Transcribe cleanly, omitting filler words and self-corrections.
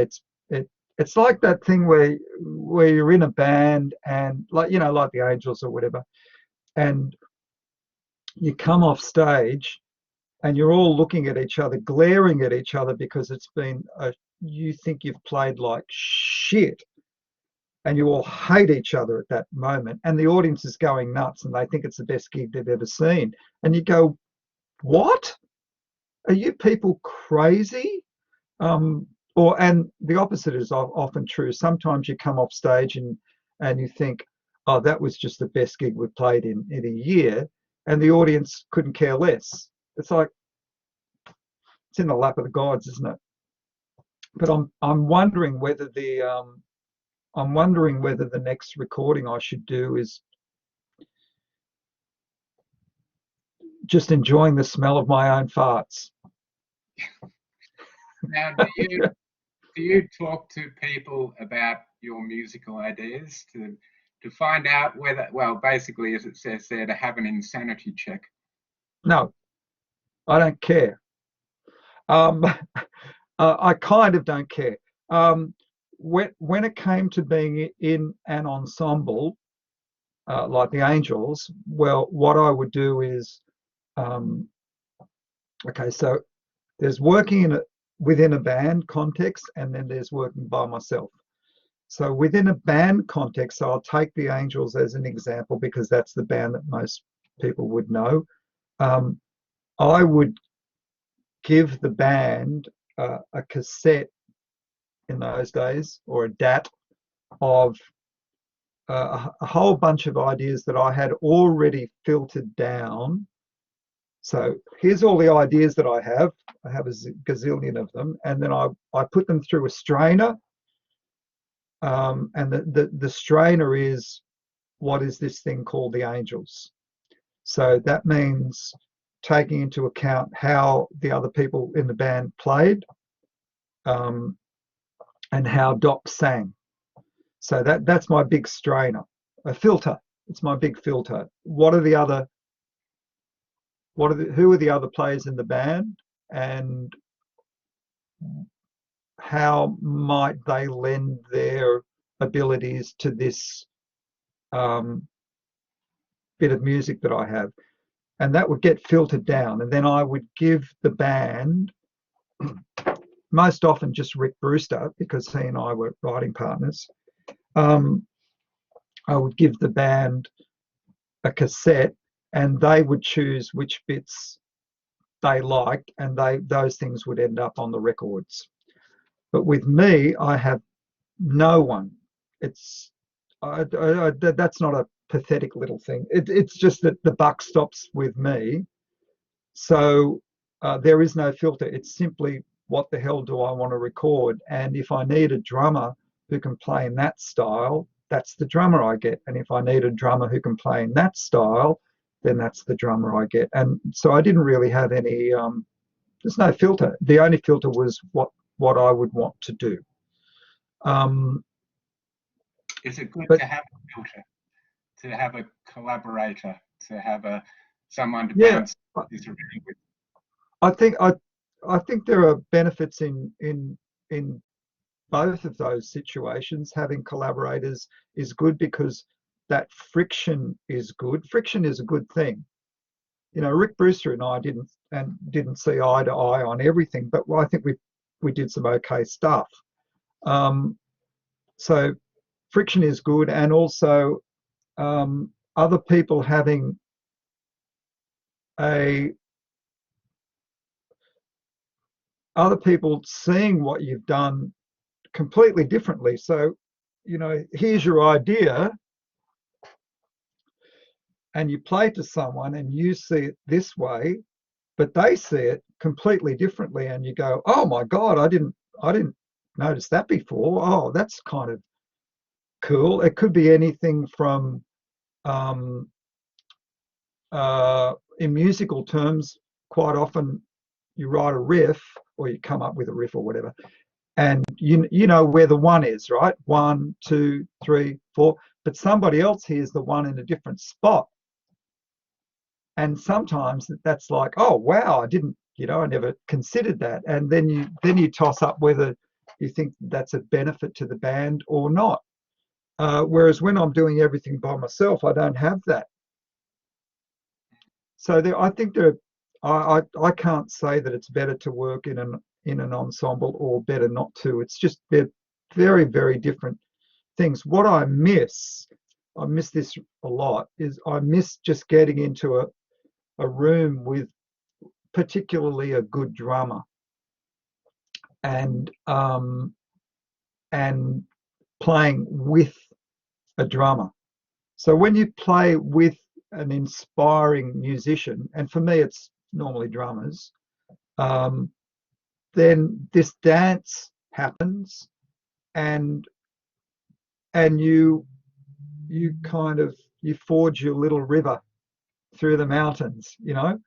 it, it's like that thing where you're in a band and like like the Angels or whatever, and you come off stage and you're all looking at each other, glaring at each other because it's been you think you've played like shit, and you all hate each other at that moment, and the audience is going nuts and they think it's the best gig they've ever seen, and you go, what? Are you people crazy? And the opposite is often true. Sometimes you come off stage and you think, oh, that was just the best gig we've played in a year, and the audience couldn't care less. It's like it's in the lap of the gods, isn't it? But I'm wondering whether the next recording I should do is just enjoying the smell of my own farts. Now, do you talk to people about your musical ideas to find out whether, well, basically, as it says there, to have an insanity check? No, I don't care. I kind of don't care. When it came to being in an ensemble like the Angels, well, what I would do is, okay, so there's working within a band context, and then there's working by myself. So within a band context, so I'll take the Angels as an example because that's the band that most people would know. I would give the band a cassette in those days, or a DAT, of a whole bunch of ideas that I had already filtered down. So here's all the ideas that I have. I have a gazillion of them, and then I put them through a strainer. And the strainer is, what is this thing called the Angels? So that means taking into account how the other people in the band played, and how Doc sang. So that's my big strainer, a filter. It's my big filter. Who are the other players in the band, and how might they lend their abilities to this bit of music that I have? And that would get filtered down, and then I would give the band, most often just Rick Brewster, because he and I were writing partners. I would give the band a cassette, and they would choose which bits they liked, and those things would end up on the records. But with me, I have no one. It's that's not a pathetic little thing. It's just that the buck stops with me. So there is no filter. It's simply, what the hell do I want to record? And if I need a drummer who can play in that style, that's the drummer I get. And if I need a drummer who can play in that style, then that's the drummer I get. And so I didn't really have any, there's no filter. The only filter was what I would want to do. Is it good to have a filter, to have a collaborator, to have someone to bounce this around with? I think there are benefits in both of those situations. Having collaborators is good because that friction is good. Friction is a good thing. Rick Brewster and I didn't see eye to eye on everything, but I think we did some okay stuff. So friction is good, and also other people having other people seeing what you've done completely differently. So, here's your idea, and you play to someone and you see it this way, but they see it completely differently, and you go, oh my God, I didn't notice that before. Oh, that's kind of cool. It could be anything from in musical terms, quite often you write a riff, or you come up with a riff or whatever, and you know where the one is, right? 1, 2, 3, 4, but somebody else hears the one in a different spot, and sometimes that's like, oh wow, I never considered that. And then you toss up whether you think that's a benefit to the band or not. Whereas when I'm doing everything by myself, I don't have that. So there, I think there, I can't say that it's better to work in an ensemble or better not to. It's just they're very, very different things. What I miss this a lot, is I miss just getting into a room with particularly a good drummer and and playing with a drummer. So when you play with an inspiring musician, and for me it's normally drummers, um, then this dance happens, and you kind of you forge your little river through the mountains, you know.